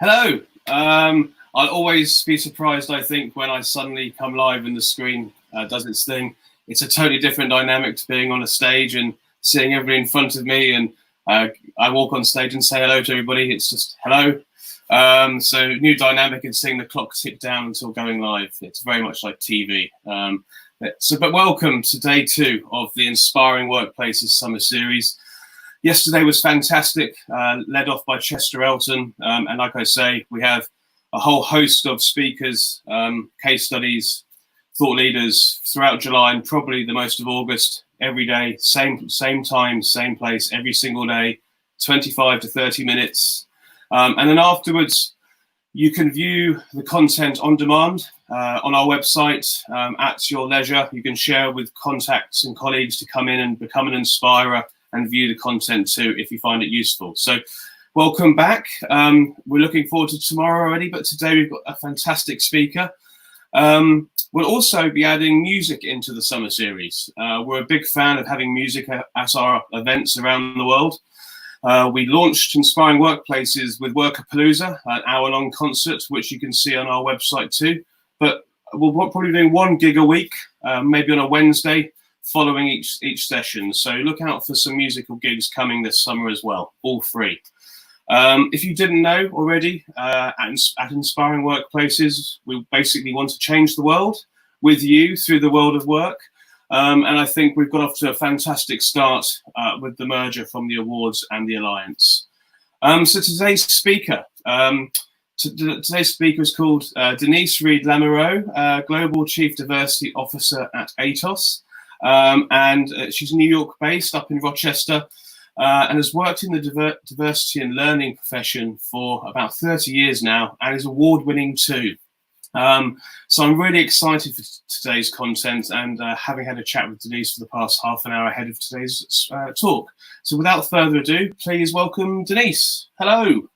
Hello. I'll always be surprised, I think, when I suddenly come live and the screen does its thing. It's a totally different dynamic to being on a stage and seeing everybody in front of me. And I walk on stage and say hello to everybody. It's just hello. So new dynamic and seeing the clock tick down until going live. It's very much like TV. But welcome to day 2 of the Inspiring Workplaces Summer Series. Yesterday was fantastic, led off by Chester Elton. And like I say, we have a whole host of speakers, case studies, thought leaders throughout July and probably the most of August, every day, same time, same place, every single day, 25 to 30 minutes. And then afterwards, you can view the content on demand on our website at your leisure. You can share with contacts and colleagues to come in and become an inspirer and view the content too if you find it useful. So welcome back. We're looking forward to tomorrow already, but today we've got a fantastic speaker. We'll also be adding music into the summer series. We're a big fan of having music at our events around the world. We launched Inspiring Workplaces with Workapalooza, an hour-long concert, which you can see on our website too. But we'll probably do 1 gig a week, maybe on a Wednesday, following each session. So look out for some musical gigs coming this summer as well, all free. If you didn't know already, at Inspiring Workplaces, we basically want to change the world with you through the world of work. And I think we've got off to a fantastic start with the merger from the awards and the alliance. So today's speaker is called Denise Lamoreaux, Global Chief Diversity Officer at Atos. And she's New York based up in Rochester and has worked in the diversity and learning profession for about 30 years now and is award-winning too. So I'm really excited for today's content and having had a chat with Denise for the past half an hour ahead of today's talk. So without further ado, please welcome Denise. Hello.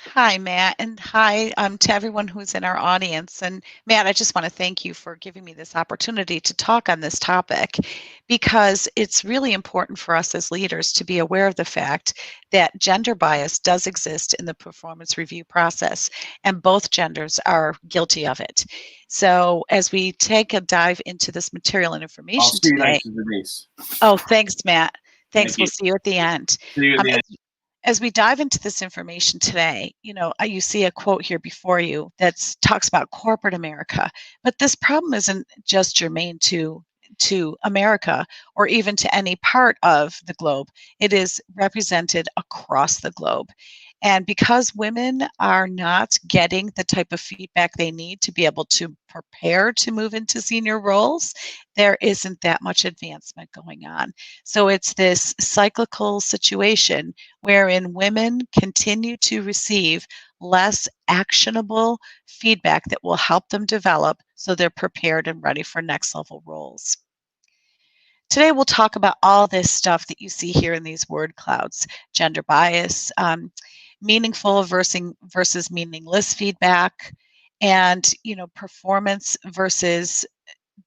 Hi, Matt, and hi to everyone who's in our audience. And Matt, I just want to thank you for giving me this opportunity to talk on this topic because it's really important for us as leaders to be aware of the fact that gender bias does exist in the performance review process, and both genders are guilty of it. So as we take a dive into this material and information today. I'll see you later, Denise. Oh, thanks, Matt. Thanks. We'll see you at the end. See you at the end. As we dive into this information today, you see a quote here before you that talks about corporate America, but this problem isn't just germane to America or even to any part of the globe. It is represented across the globe. And because women are not getting the type of feedback they need to be able to prepare to move into senior roles, there isn't that much advancement going on. So it's this cyclical situation wherein women continue to receive less actionable feedback that will help them develop so they're prepared and ready for next level roles. Today we'll talk about all this stuff that you see here in these word clouds: gender bias, meaningful versus meaningless feedback, and performance versus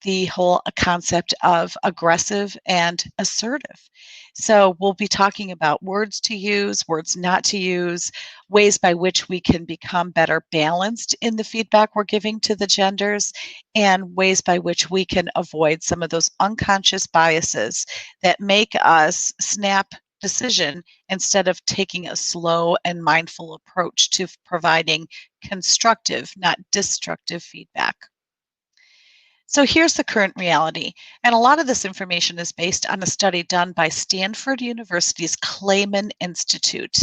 the whole concept of aggressive and assertive. So we'll be talking about words to use, words not to use, ways by which we can become better balanced in the feedback we're giving to the genders, and ways by which we can avoid some of those unconscious biases that make us snap decision instead of taking a slow and mindful approach to providing constructive, not destructive feedback. So here's the current reality, and a lot of this information is based on a study done by Stanford University's Clayman Institute.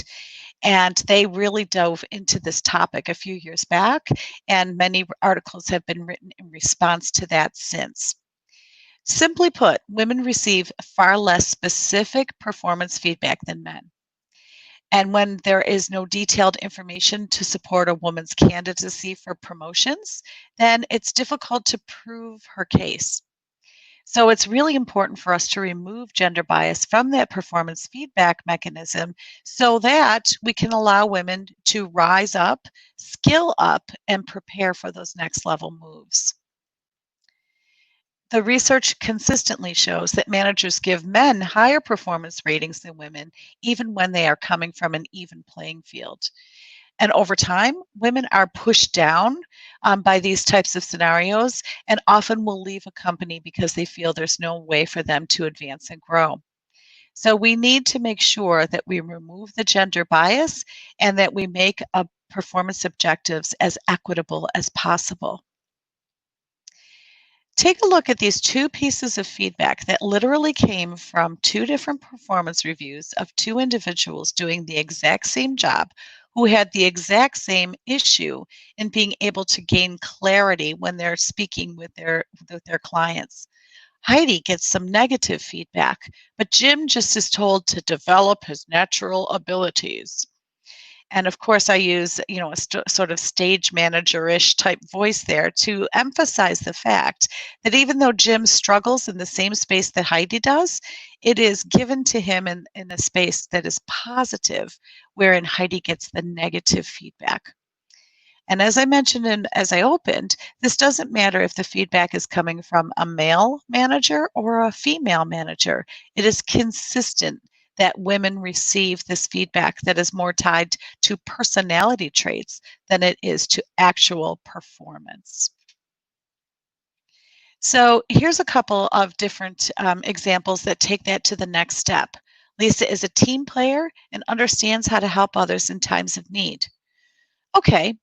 And they really dove into this topic a few years back, and many articles have been written in response to that since. Simply put, women receive far less specific performance feedback than men. And when there is no detailed information to support a woman's candidacy for promotions, then it's difficult to prove her case. So it's really important for us to remove gender bias from that performance feedback mechanism so that we can allow women to rise up, skill up, and prepare for those next level moves. The research consistently shows that managers give men higher performance ratings than women, even when they are coming from an even playing field. And over time, women are pushed down by these types of scenarios and often will leave a company because they feel there's no way for them to advance and grow. So we need to make sure that we remove the gender bias and that we make performance objectives as equitable as possible. Take a look at these two pieces of feedback that literally came from two different performance reviews of two individuals doing the exact same job who had the exact same issue in being able to gain clarity when they're speaking with their clients. Heidi gets some negative feedback, but Jim just is told to develop his natural abilities. And of course, I use, a sort of stage manager-ish type voice there to emphasize the fact that even though Jim struggles in the same space that Heidi does, it is given to him in a space that is positive, wherein Heidi gets the negative feedback. And as I mentioned and as I opened, this doesn't matter if the feedback is coming from a male manager or a female manager. It is consistent that women receive this feedback that is more tied to personality traits than it is to actual performance. So here's a couple of different examples that take that to the next step. Lisa is a team player and understands how to help others in times of need. Okay,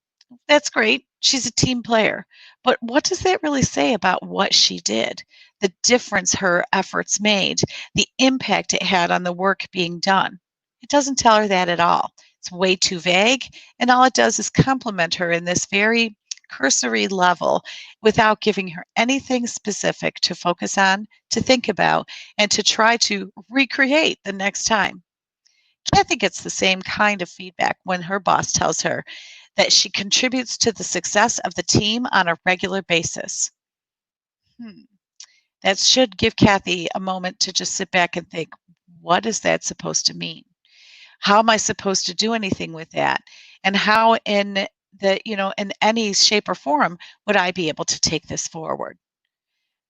that's great. She's a team player. But what does that really say about what she did? The difference her efforts made, the impact it had on the work being done. It doesn't tell her that at all. It's way too vague, and all it does is compliment her in this very cursory level without giving her anything specific to focus on, to think about, and to try to recreate the next time. Kathy gets the same kind of feedback when her boss tells her that she contributes to the success of the team on a regular basis. That should give Kathy a moment to just sit back and think, what is that supposed to mean? How am I supposed to do anything with that? And how in any shape or form would I be able to take this forward?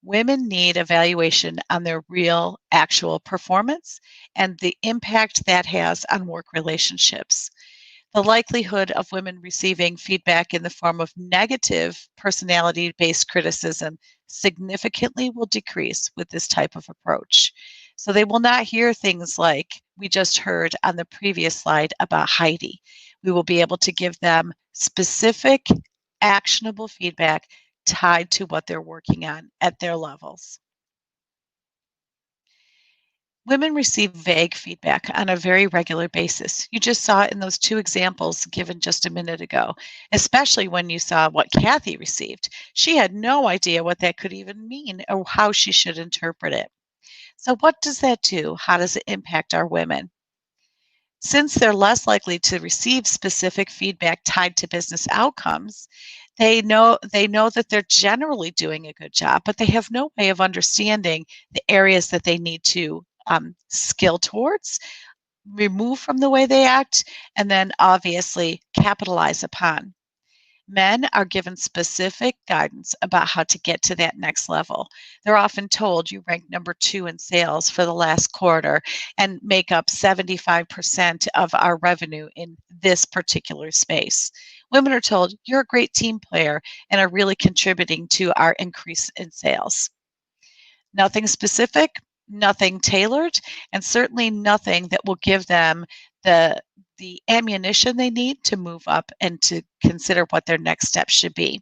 Women need evaluation on their real, actual performance and the impact that has on work relationships. The likelihood of women receiving feedback in the form of negative personality-based criticism significantly will decrease with this type of approach. So they will not hear things like we just heard on the previous slide about Heidi. We will be able to give them specific, actionable feedback tied to what they're working on at their levels. Women receive vague feedback on a very regular basis. You just saw it in those two examples given just a minute ago, especially when you saw what Kathy received. She had no idea what that could even mean or how she should interpret it. So what does that do? How does it impact our women? Since they're less likely to receive specific feedback tied to business outcomes, they know that they're generally doing a good job, but they have no way of understanding the areas that they need to skill towards, remove from the way they act, and then obviously capitalize upon. Men are given specific guidance about how to get to that next level. They're often told you rank number 2 in sales for the last quarter and make up 75% of our revenue in this particular space. Women are told you're a great team player and are really contributing to our increase in sales. Nothing specific, nothing tailored, and certainly nothing that will give them the ammunition they need to move up and to consider what their next steps should be.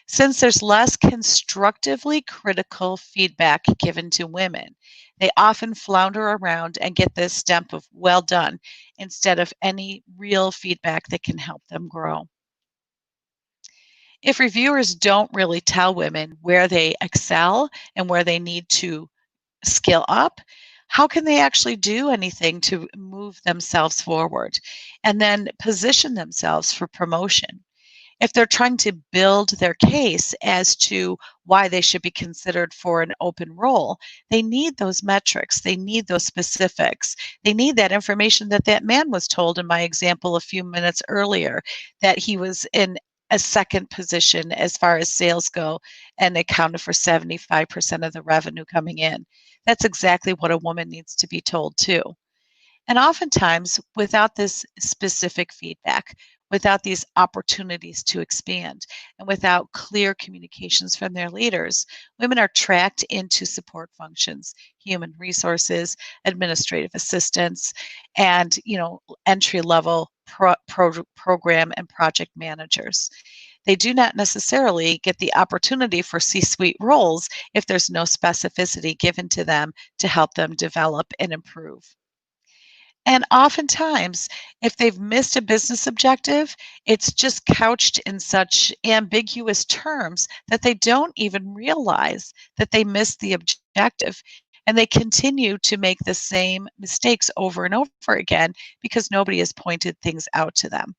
Since there's less constructively critical feedback given to women, they often flounder around and get this stamp of well done instead of any real feedback that can help them grow. If reviewers don't really tell women where they excel and where they need to skill up, how can they actually do anything to move themselves forward and then position themselves for promotion? If they're trying to build their case as to why they should be considered for an open role, they need those metrics, they need those specifics, they need that information that that man was told in my example a few minutes earlier, that he was in a second position as far as sales go and accounted for 75% of the revenue coming in. That's exactly what a woman needs to be told too. And oftentimes, without this specific feedback, without these opportunities to expand and without clear communications from their leaders, women are tracked into support functions, human resources, administrative assistance, and entry-level program and project managers. They do not necessarily get the opportunity for C-suite roles if there's no specificity given to them to help them develop and improve. And oftentimes, if they've missed a business objective, it's just couched in such ambiguous terms that they don't even realize that they missed the objective. And they continue to make the same mistakes over and over again because nobody has pointed things out to them.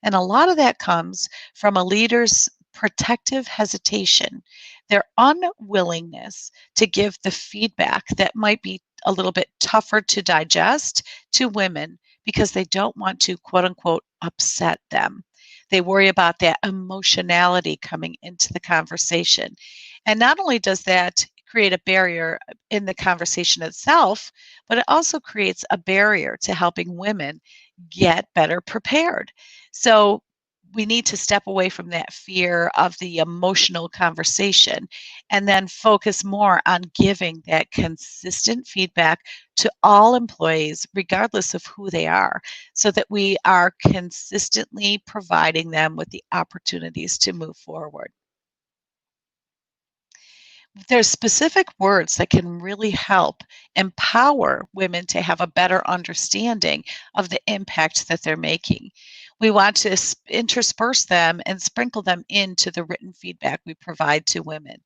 And a lot of that comes from a leader's protective hesitation, their unwillingness to give the feedback that might be a little bit tougher to digest to women because they don't want to, quote unquote, upset them. They worry about that emotionality coming into the conversation. And not only does that create a barrier in the conversation itself, but it also creates a barrier to helping women get better prepared. So we need to step away from that fear of the emotional conversation and then focus more on giving that consistent feedback to all employees, regardless of who they are, so that we are consistently providing them with the opportunities to move forward. There's specific words that can really help empower women to have a better understanding of the impact that they're making. We want to intersperse them and sprinkle them into the written feedback we provide to women.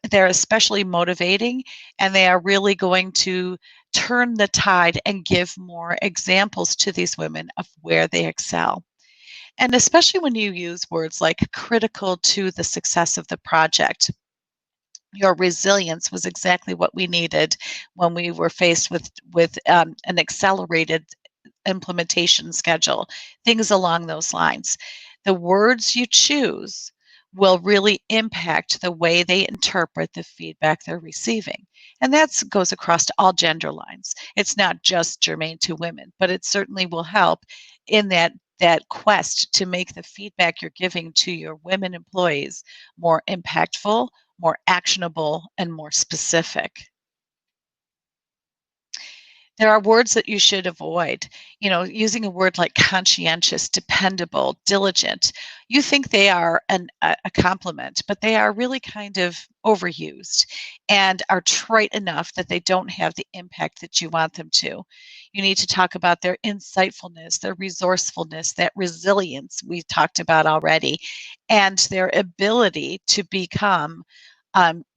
They're especially motivating, and they are really going to turn the tide and give more examples to these women of where they excel. And especially when you use words like critical to the success of the project. Your resilience was exactly what we needed when we were faced with an accelerated implementation schedule, things along those lines. The words you choose will really impact the way they interpret the feedback they're receiving. And that goes across all gender lines. It's not just germane to women, but it certainly will help in that quest to make the feedback you're giving to your women employees more impactful, more actionable, and more specific. There are words that you should avoid. Using a word like conscientious, dependable, diligent. You think they are a compliment, but they are really kind of overused and are trite enough that they don't have the impact that you want them to. You need to talk about their insightfulness, their resourcefulness, that resilience we talked about already, and their ability to become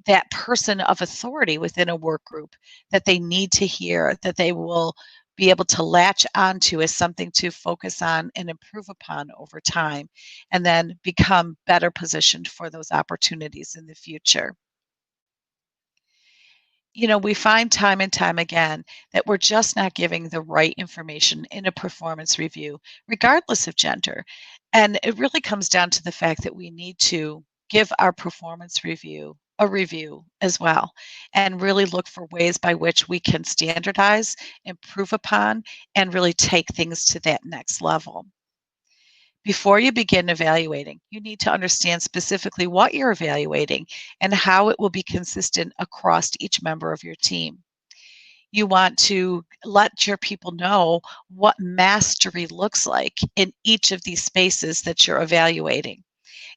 that person of authority within a work group that they need to hear, that they will be able to latch onto as something to focus on and improve upon over time, and then become better positioned for those opportunities in the future. We find time and time again that we're just not giving the right information in a performance review, regardless of gender. And it really comes down to the fact that we need to give our performance review a review as well, and really look for ways by which we can standardize, improve upon, and really take things to that next level. Before you begin evaluating, you need to understand specifically what you're evaluating and how it will be consistent across each member of your team. You want to let your people know what mastery looks like in each of these spaces that you're evaluating.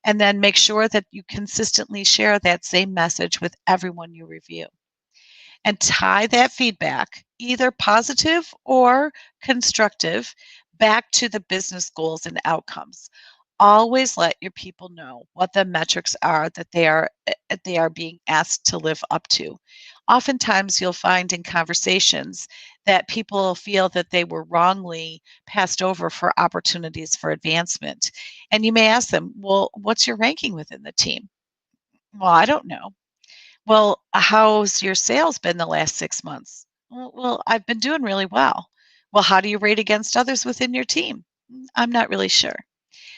And then make sure that you consistently share that same message with everyone you review. And tie that feedback, either positive or constructive, back to the business goals and outcomes. Always let your people know what the metrics are that they are being asked to live up to. Oftentimes you'll find in conversations that people feel that they were wrongly passed over for opportunities for advancement. And you may ask them, well, what's your ranking within the team? Well, I don't know. Well, how's your sales been the last 6 months? Well, I've been doing really well. Well, how do you rate against others within your team? I'm not really sure.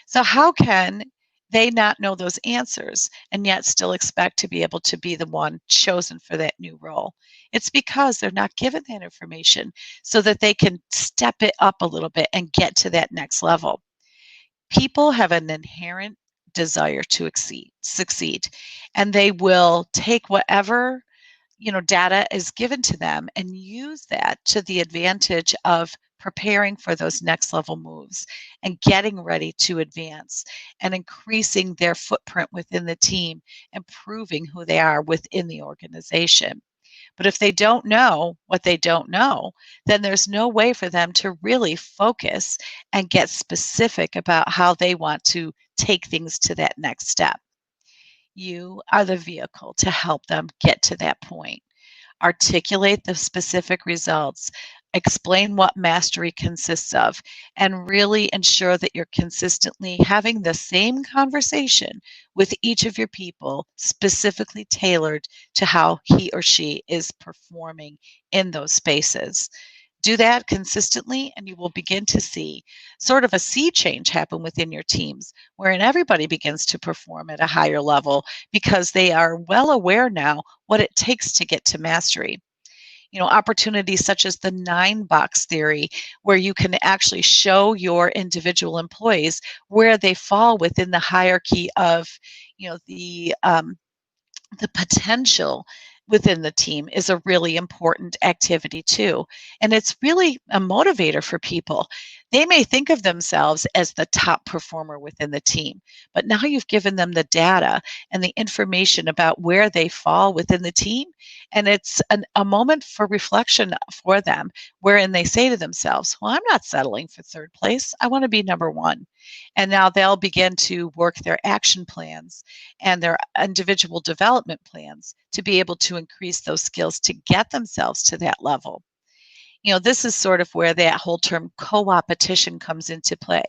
So how can they not know those answers and yet still expect to be able to be the one chosen for that new role? It's because they're not given that information so that they can step it up a little bit and get to that next level. People have an inherent desire to succeed, and they will take whatever data is given to them and use that to the advantage of preparing for those next level moves and getting ready to advance and increasing their footprint within the team and proving who they are within the organization. But if they don't know what they don't know, then there's no way for them to really focus and get specific about how they want to take things to that next step. You are the vehicle to help them get to that point. Articulate the specific results, explain what mastery consists of, and really ensure that you're consistently having the same conversation with each of your people, specifically tailored to how he or she is performing in those spaces. Do that consistently, and you will begin to see sort of a sea change happen within your teams, wherein everybody begins to perform at a higher level because they are well aware now what it takes to get to mastery. Opportunities such as the 9-box theory, where you can actually show your individual employees where they fall within the hierarchy of, the potential within the team, is a really important activity too. And it's really a motivator for people. They may think of themselves as the top performer within the team, but now you've given them the data and the information about where they fall within the team. And it's a moment for reflection for them, wherein they say to themselves, well, I'm not settling for third place. I want to be number one. And now they'll begin to work their action plans and their individual development plans to be able to increase those skills to get themselves to that level. This is sort of where that whole term co-opetition comes into play,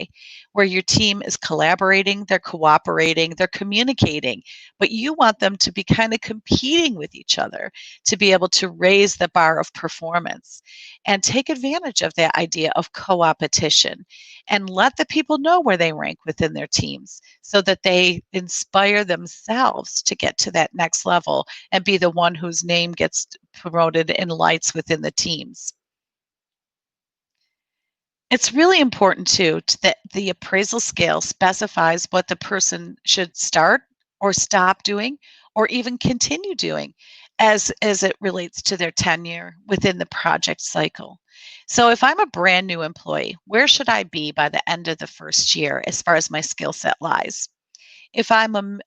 where your team is collaborating, they're cooperating, they're communicating, but you want them to be kind of competing with each other to be able to raise the bar of performance and take advantage of that idea of co-opetition and let the people know where they rank within their teams so that they inspire themselves to get to that next level and be the one whose name gets promoted in lights within the teams. It's really important too that the appraisal scale specifies what the person should start or stop doing or even continue doing as it relates to their tenure within the project cycle. So if I'm a brand new employee, where should I be by the end of the first year as far as my skill set lies? If I'm an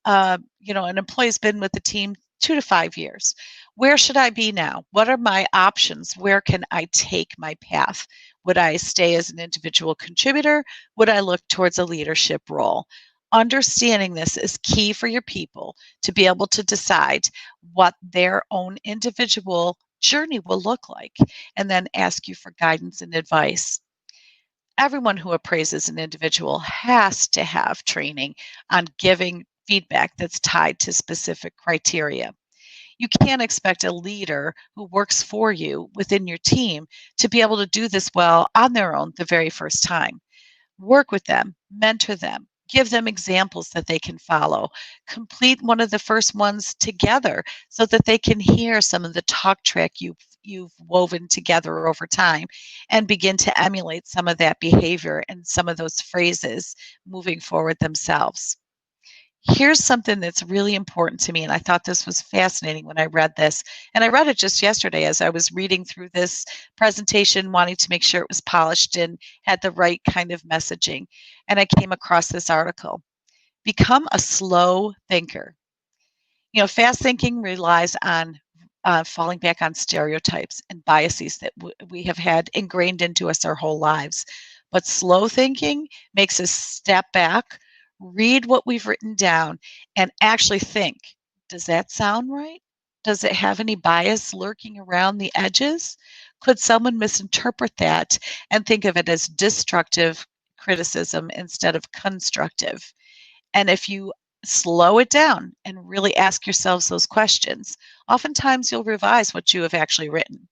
employee's been with the team 2 to 5 years, where should I be now? What are my options? Where can I take my path? Would I stay as an individual contributor? Would I look towards a leadership role? Understanding this is key for your people to be able to decide what their own individual journey will look like, and then ask you for guidance and advice. Everyone who appraises an individual has to have training on giving feedback that's tied to specific criteria. You can't expect a leader who works for you within your team to be able to do this well on their own the very first time. Work with them, mentor them, give them examples that they can follow. Complete one of the first ones together so that they can hear some of the talk track you've woven together over time and begin to emulate some of that behavior and some of those phrases moving forward themselves. Here's something that's really important to me, and I thought this was fascinating when I read this. And I read it just yesterday as I was reading through this presentation, wanting to make sure it was polished and had the right kind of messaging. And I came across this article. Become a slow thinker. Fast thinking relies on falling back on stereotypes and biases that we have had ingrained into us our whole lives. But slow thinking makes us step back, read what we've written down, and actually think, does that sound right? Does it have any bias lurking around the edges? Could someone misinterpret that and think of it as destructive criticism instead of constructive? And if you slow it down and really ask yourselves those questions, oftentimes you'll revise what you have actually written.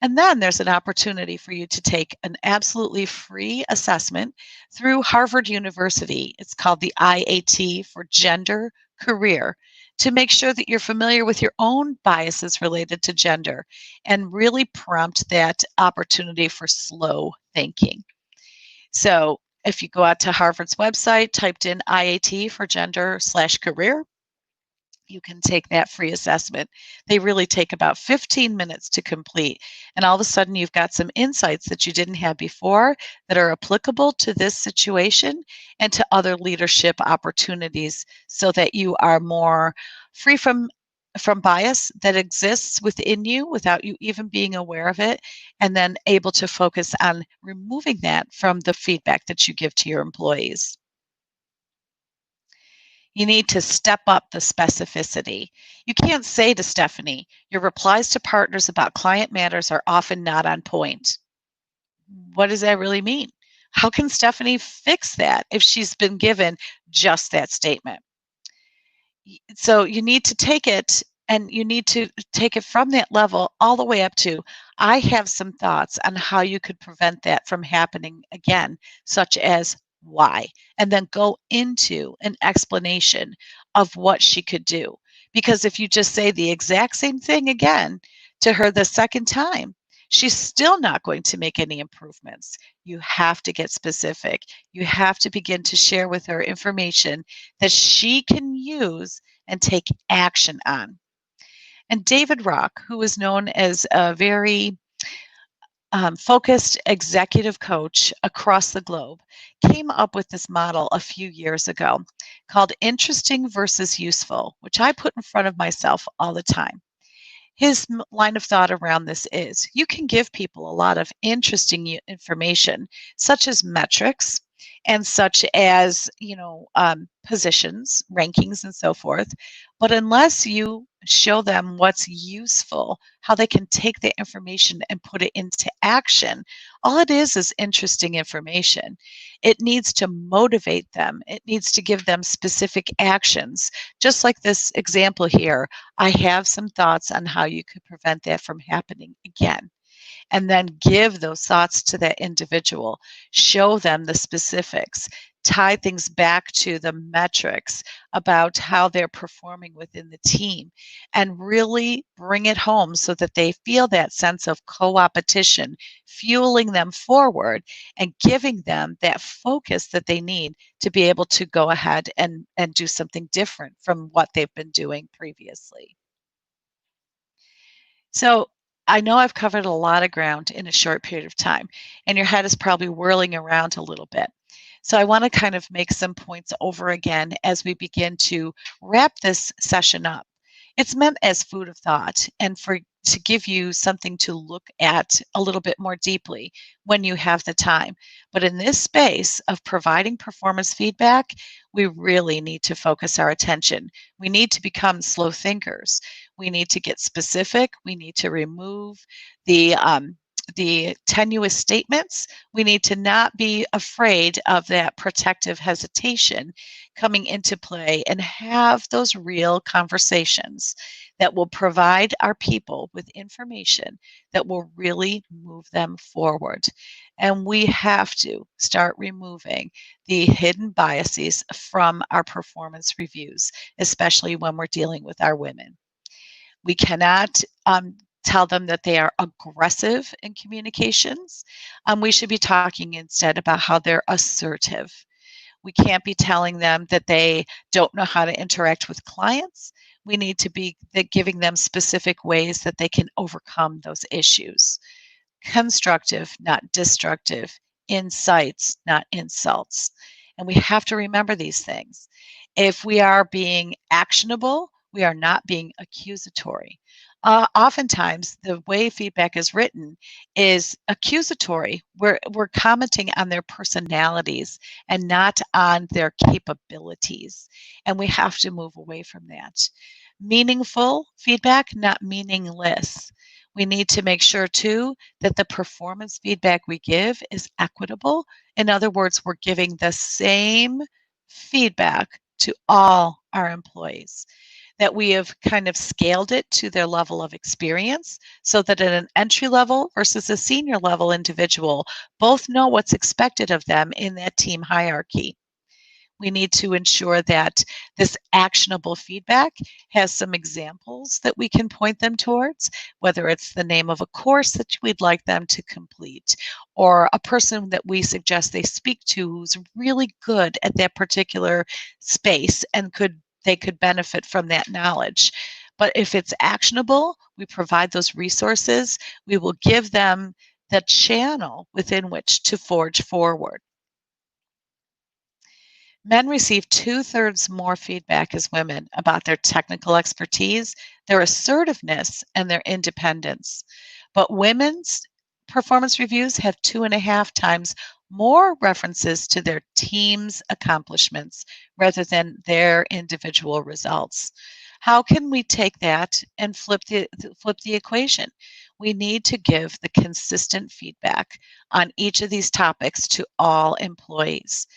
And then there's an opportunity for you to take an absolutely free assessment through Harvard University. It's called the IAT for Gender Career, to make sure that you're familiar with your own biases related to gender and really prompt that opportunity for slow thinking. So If you go out to Harvard's website, typed in IAT for gender/career, you can take that free assessment. They really take about 15 minutes to complete. And all of a sudden, you've got some insights that you didn't have before that are applicable to this situation and to other leadership opportunities, so that you are more free from bias that exists within you without you even being aware of it, and then able to focus on removing that from the feedback that you give to your employees. You need to step up the specificity. You can't say to Stephanie, your replies to partners about client matters are often not on point. What does that really mean? How can Stephanie fix that if she's been given just that statement? So you need to take it, and you need to take it from that level all the way up to, I have some thoughts on how you could prevent that from happening again, such as why, and then go into an explanation of what she could do. Because if you just say the exact same thing again to her the second time, she's still not going to make any improvements. You have to get specific. You have to begin to share with her information that she can use and take action on. And David Rock, who is known as a very focused executive coach across the globe, came up with this model a few years ago called interesting versus useful, which I put in front of myself all the time. His line of thought around this is, you can give people a lot of interesting information, such as metrics and such as, positions, rankings, and so forth. But unless you show them what's useful, how they can take the information and put it into action, all it is interesting information. It needs to motivate them. It needs to give them specific actions. Just like this example here, I have some thoughts on how you could prevent that from happening again. And then give those thoughts to that individual, show them the specifics, tie things back to the metrics about how they're performing within the team, and really bring it home so that they feel that sense of co-opetition, fueling them forward and giving them that focus that they need to be able to go ahead and do something different from what they've been doing previously. So I know I've covered a lot of ground in a short period of time, and your head is probably whirling around a little bit. So I want to kind of make some points over again as we begin to wrap this session up. It's meant as food of thought and to give you something to look at a little bit more deeply when you have the time. But in this space of providing performance feedback, we really need to focus our attention. We need to become slow thinkers. We need to get specific. We need to remove the tenuous statements. We need to not be afraid of that protective hesitation coming into play, and have those real conversations that will provide our people with information that will really move them forward. And we have to start removing the hidden biases from our performance reviews, especially when we're dealing with our women. We cannot tell them that they are aggressive in communications. We should be talking instead about how they're assertive. We can't be telling them that they don't know how to interact with clients. We need to be giving them specific ways that they can overcome those issues. Constructive, not destructive. Insights, not insults. And we have to remember these things. If we are being actionable, we are not being accusatory. Oftentimes, the way feedback is written is accusatory. We're commenting on their personalities and not on their capabilities. And we have to move away from that. Meaningful feedback, not meaningless. We need to make sure, too, that the performance feedback we give is equitable. In other words, we're giving the same feedback to all our employees, that we have kind of scaled it to their level of experience, so that at an entry level versus a senior level individual both know what's expected of them in that team hierarchy. We need to ensure that this actionable feedback has some examples that we can point them towards, whether it's the name of a course that we'd like them to complete, or a person that we suggest they speak to who's really good at that particular space and they could benefit from that knowledge. But if it's actionable, we provide those resources. We will give them the channel within which to forge forward. Men receive 2/3 more feedback as women about their technical expertise, their assertiveness, and their independence. But women's performance reviews have 2.5 times more references to their team's accomplishments rather than their individual results. How can we take that and flip the equation? We need to give the consistent feedback on each of these topics to all employees.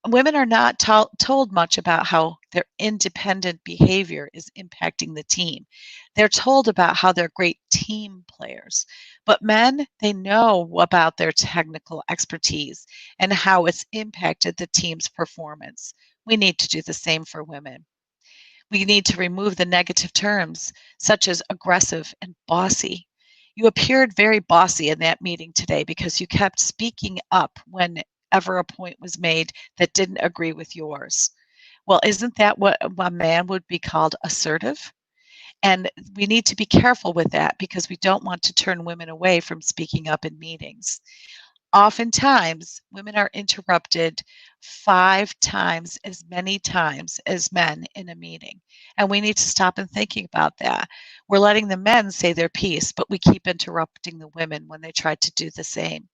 Women are not told much about how their independent behavior is impacting the team. They're told about how they're great team players. But men, they know about their technical expertise and how it's impacted the team's performance. We need to do the same for women. We need to remove the negative terms, such as aggressive and bossy. You appeared very bossy in that meeting today because you kept speaking up whenever a point was made that didn't agree with yours. Well, isn't that what a man would be called assertive? And we need to be careful with that because we don't want to turn women away from speaking up in meetings. Oftentimes, women are interrupted 5 times as many times as men in a meeting. And we need to stop and thinking about that. We're letting the men say their piece, but we keep interrupting the women when they try to do the same.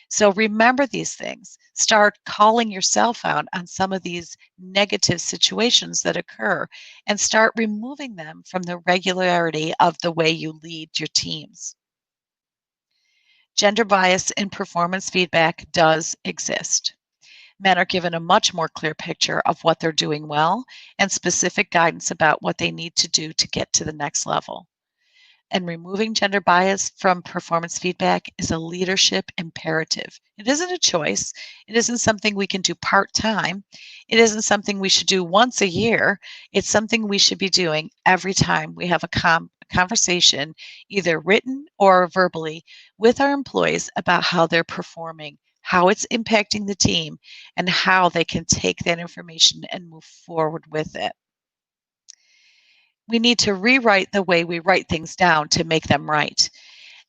So remember these things. Start calling yourself out on some of these negative situations that occur and start removing them from the regularity of the way you lead your teams. Gender bias in performance feedback does exist. Men are given a much more clear picture of what they're doing well and specific guidance about what they need to do to get to the next level. And removing gender bias from performance feedback is a leadership imperative. It isn't a choice. It isn't something we can do part-time. It isn't something we should do once a year. It's something we should be doing every time we have a conversation, either written or verbally, with our employees about how they're performing, how it's impacting the team, and how they can take that information and move forward with it. We need to rewrite the way we write things down to make them right.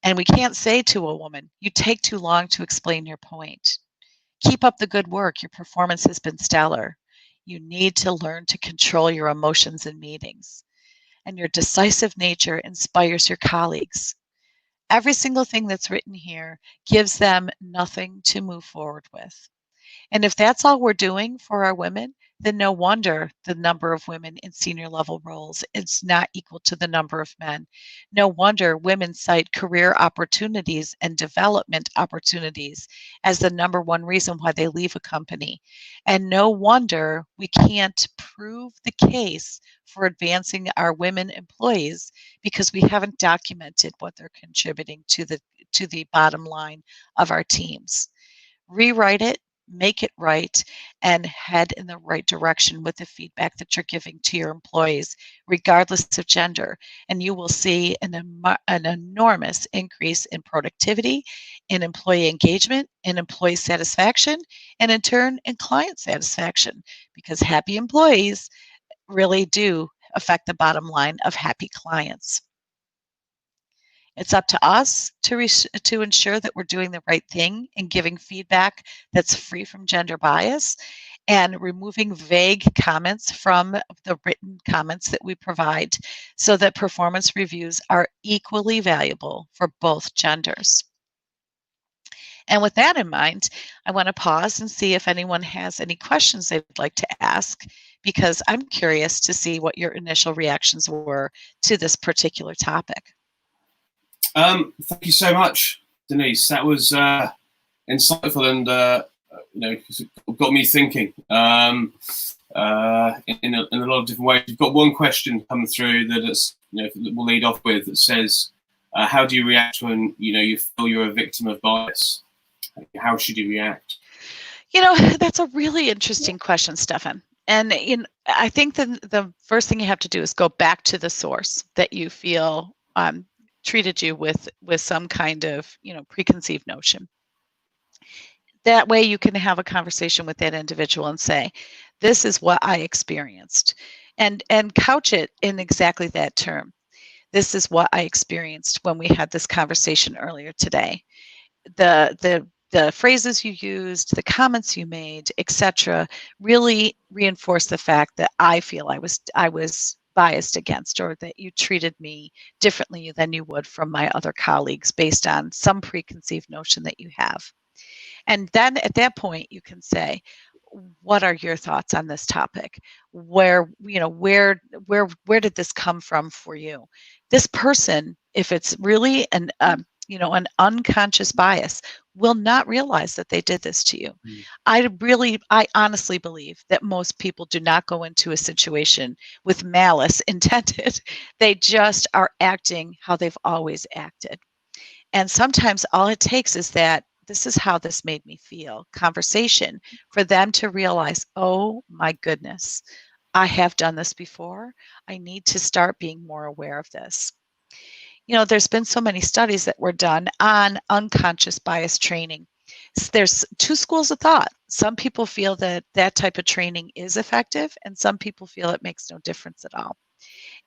And we can't say to a woman, you take too long to explain your point. Keep up the good work. Your performance has been stellar. You need to learn to control your emotions in meetings. And your decisive nature inspires your colleagues. Every single thing that's written here gives them nothing to move forward with. And if that's all we're doing for our women, then no wonder the number of women in senior level roles is not equal to the number of men. No wonder women cite career opportunities and development opportunities as the number one reason why they leave a company. And no wonder we can't prove the case for advancing our women employees because we haven't documented what they're contributing to the bottom line of our teams. Rewrite it, make it right, and head in the right direction with the feedback that you're giving to your employees, regardless of gender. And you will see an enormous increase in productivity, in employee engagement, in employee satisfaction, and in turn, in client satisfaction, because happy employees really do affect the bottom line of happy clients. It's up to us to ensure that we're doing the right thing and giving feedback that's free from gender bias and removing vague comments from the written comments that we provide so that performance reviews are equally valuable for both genders. And with that in mind, I want to pause and see if anyone has any questions they'd like to ask, because I'm curious to see what your initial reactions were to this particular topic. Thank you so much, Denise. That was insightful and got me thinking in a lot of different ways. You've got one question come through that we'll lead off with that says, "How do you react when you feel you're a victim of bias? How should you react?" That's a really interesting question, Stefan. And I think the first thing you have to do is go back to the source that you feel treated you with some kind of preconceived notion. That way you can have a conversation with that individual and say, this is what I experienced, and couch it in exactly that term. This is what I experienced when we had this conversation earlier today. The phrases you used, the comments you made, etc., really reinforce the fact that I feel I was biased against, or that you treated me differently than you would from my other colleagues based on some preconceived notion that you have. And then at that point, you can say, what are your thoughts on this topic? Where did this come from for you? This person, if it's really an unconscious bias, will not realize that they did this to you. I honestly believe that most people do not go into a situation with malice intended. They just are acting how they've always acted. And sometimes all it takes is that this is how this made me feel conversation for them to realize, oh my goodness, I have done this before. I need to start being more aware of this. There's been so many studies that were done on unconscious bias training. There's two schools of thought. Some people feel that that type of training is effective, and some people feel it makes no difference at all.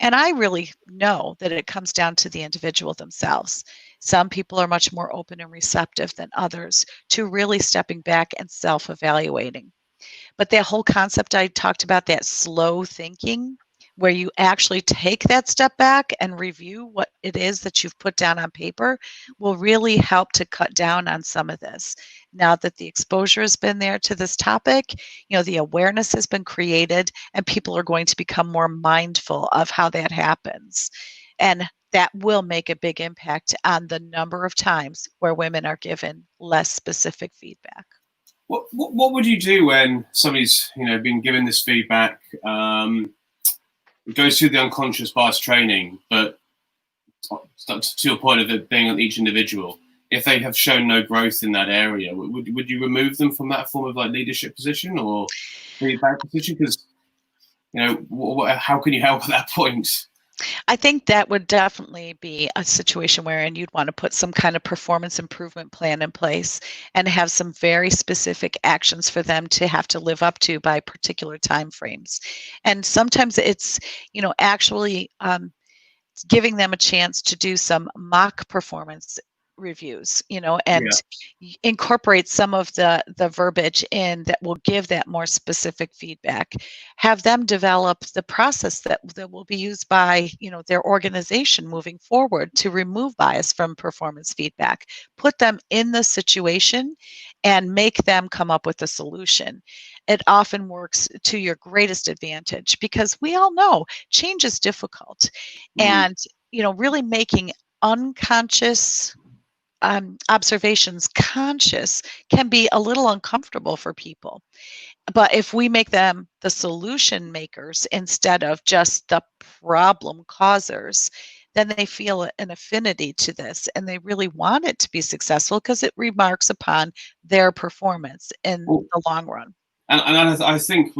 And I really know that it comes down to the individual themselves. Some people are much more open and receptive than others to really stepping back and self-evaluating. But that whole concept I talked about, that slow thinking, where you actually take that step back and review what it is that you've put down on paper, will really help to cut down on some of this. Now that the exposure has been there to this topic, the awareness has been created, and people are going to become more mindful of how that happens. And that will make a big impact on the number of times where women are given less specific feedback. What would you do when somebody's been given this feedback? It goes through the unconscious bias training, but to your point of it being on each individual, if they have shown no growth in that area, would you remove them from that form of leadership position or feedback position? Because how can you help at that point? I think that would definitely be a situation wherein you'd want to put some kind of performance improvement plan in place and have some very specific actions for them to have to live up to by particular time frames. And sometimes it's, actually giving them a chance to do some mock performance reviews, and incorporate some of the verbiage in that will give that more specific feedback. Have them develop the process that will be used by their organization moving forward to remove bias from performance feedback. Put them in the situation and make them come up with a solution. It often works to your greatest advantage, because we all know change is difficult. And really making unconscious observations conscious can be a little uncomfortable for people. But if we make them the solution makers instead of just the problem causers, then they feel an affinity to this, and they really want it to be successful because it remarks upon their performance in the long run. And I think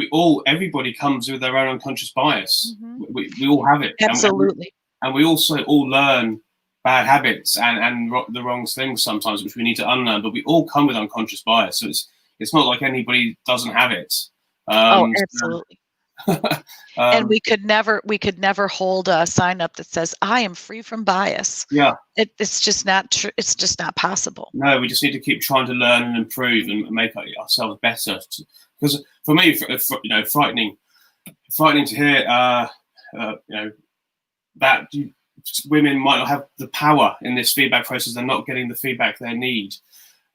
everybody comes with their own unconscious bias. We all have it. Absolutely. And we also all learn bad habits and the wrong things sometimes, which we need to unlearn. But we all come with unconscious bias, so it's not like anybody doesn't have it. Absolutely. And we could never hold a sign up that says I am free from bias. Yeah, it's just not true. It's just not possible. No, we just need to keep trying to learn and improve and make ourselves better. Because for me, frightening to hear, that women might not have the power in this feedback process. They're not getting the feedback they need.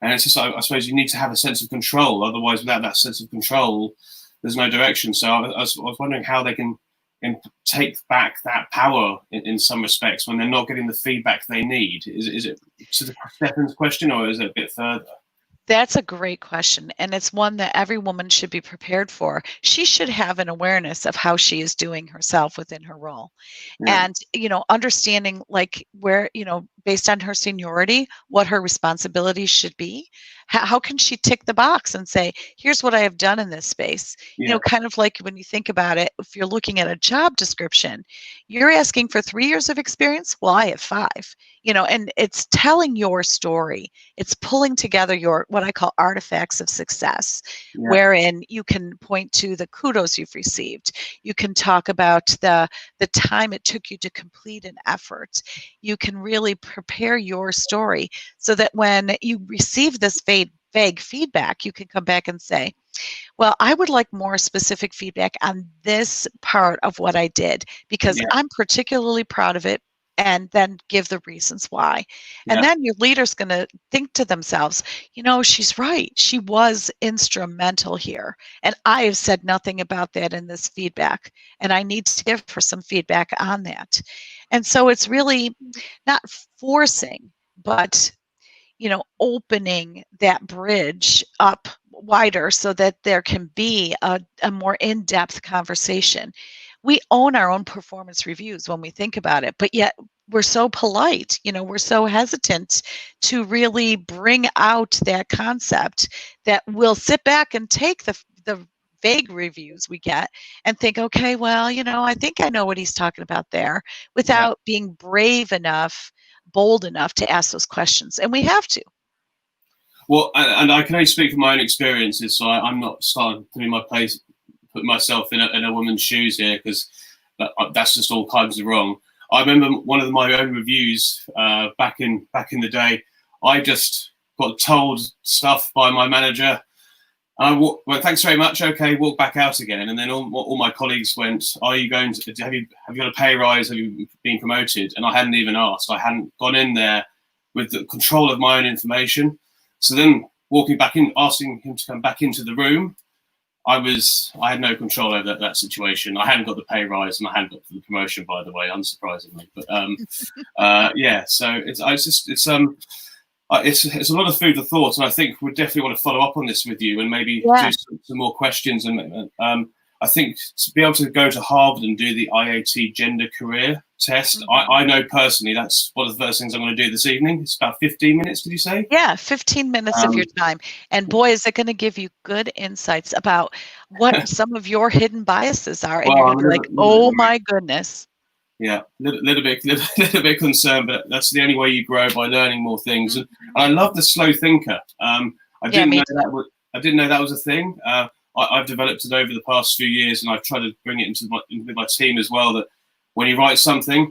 And it's just, I suppose you need to have a sense of control. Otherwise, without that sense of control, there's no direction. So I was wondering how they can take back that power in some respects when they're not getting the feedback they need. Is it to Stefan's question, or is it a bit further? That's a great question, and it's one that every woman should be prepared for. She should have an awareness of how she is doing herself within her role. Yeah. And, understanding where, based on her seniority, what her responsibilities should be? How can she tick the box and say, here's what I have done in this space? You know, Yeah. kind of like when you think about it, if you're looking at a job description, you're asking for 3 years of experience. Well, I have 5, you know, and it's telling your story. It's pulling together your, what I call artifacts of success, Yeah. wherein you can point to the kudos you've received. You can talk about the time it took you to complete an effort. You can really prepare your story so that when you receive this vague feedback, you can come back and say, well, I would like more specific feedback on this part of what I did because Yeah. I'm particularly proud of it, and then give the reasons why. And Yeah. then your leader's going to think to themselves, you know, she's right. She was instrumental here. And I have said nothing about that in this feedback. And I need to give her some feedback on that. And so it's really not forcing, but opening that bridge up wider so that there can be a more in-depth conversation. We own our own performance reviews when we think about it, but yet we're so polite, we're so hesitant to really bring out that concept that we'll sit back and take the vague reviews we get and think, okay, well, I think I know what he's talking about there, Yeah. without being brave enough, bold enough to ask those questions. And we have to. Well, and I can only speak from my own experiences, so I'm not starting putting put myself in a woman's shoes here, because that's just all kinds of wrong. I remember one of my own reviews back in the day. I just got told stuff by my manager. Went, thanks very much. Okay, walk back out again. And then all my colleagues went, "Are you going to have you got a pay rise? Have you been promoted?" And I hadn't even asked. I hadn't gone in there with the control of my own information. So then walking back in, asking him to come back into the room, I had no control over that situation. I hadn't got the pay rise, and I hadn't got the promotion, by the way, unsurprisingly. But yeah, so it's a lot of food for thought, and I think we definitely want to follow up on this with you and maybe do some more questions. And I think to be able to go to Harvard and do the IAT gender career test, I know personally that's one of the first things I'm going to do this evening. It's about 15 minutes, did you say? Yeah, 15 minutes of your time. And boy, is it going to give you good insights about what some of your hidden biases are. And you're going to be like, oh my goodness. Yeah, little bit concerned, but that's the only way you grow, by learning more things. And I love the slow thinker. I didn't know that was a thing. I've developed it over the past few years, and I've tried to bring it into my team as well. That when you write something,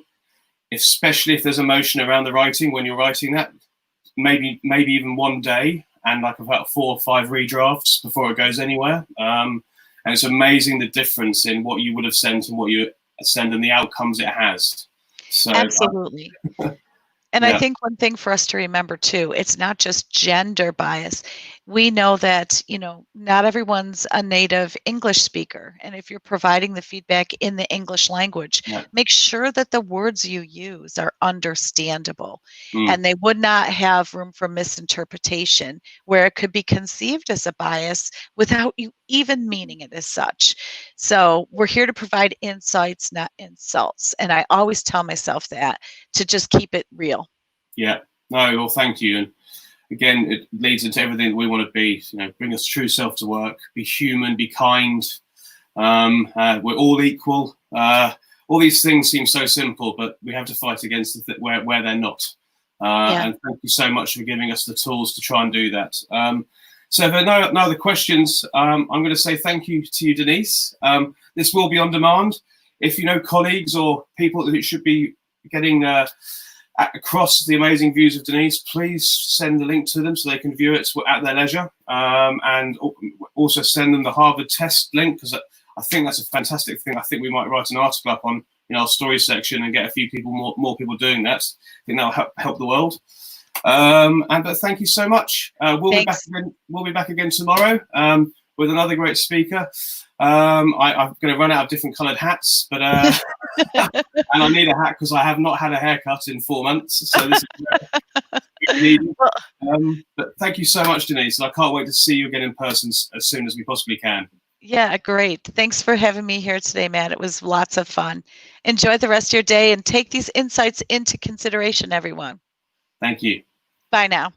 especially if there's emotion around the writing, when you're writing that, maybe even one day, and like about 4 or 5 redrafts before it goes anywhere. And it's amazing the difference in what you would have sent and what you send and the outcomes it has. So absolutely. And I think one thing for us to remember too, it's not just gender bias. We know that, not everyone's a native English speaker. And if you're providing the feedback in the English language, make sure that the words you use are understandable. And they would not have room for misinterpretation, where it could be conceived as a bias without you even meaning it as such. So we're here to provide insights, not insults. And I always tell myself that, to just keep it real. Yeah. No, well, thank you. And again, it leads into everything that we want to be. Bring us true self to work. Be human. Be kind. We're all equal. All these things seem so simple, but we have to fight against where they're not. And thank you so much for giving us the tools to try and do that. So if there are no other questions, I'm going to say thank you to you, Denise. This will be on demand. If you know colleagues or people that should be getting across the amazing views of Denise, please send the link to them so they can view it at their leisure. And also send them the Harvard test link, because I think that's a fantastic thing. I think we might write an article up on our story section and get a few people, more people doing that. I think that'll help the world. But thank you so much. We'll be back again tomorrow with another great speaker. I'm going to run out of different coloured hats, but and I need a hat because I have not had a haircut in 4 months. So this is needed. But thank you so much, Denise, and I can't wait to see you again in person as soon as we possibly can. Yeah, great. Thanks for having me here today, Matt. It was lots of fun. Enjoy the rest of your day and take these insights into consideration, everyone. Thank you. Bye now.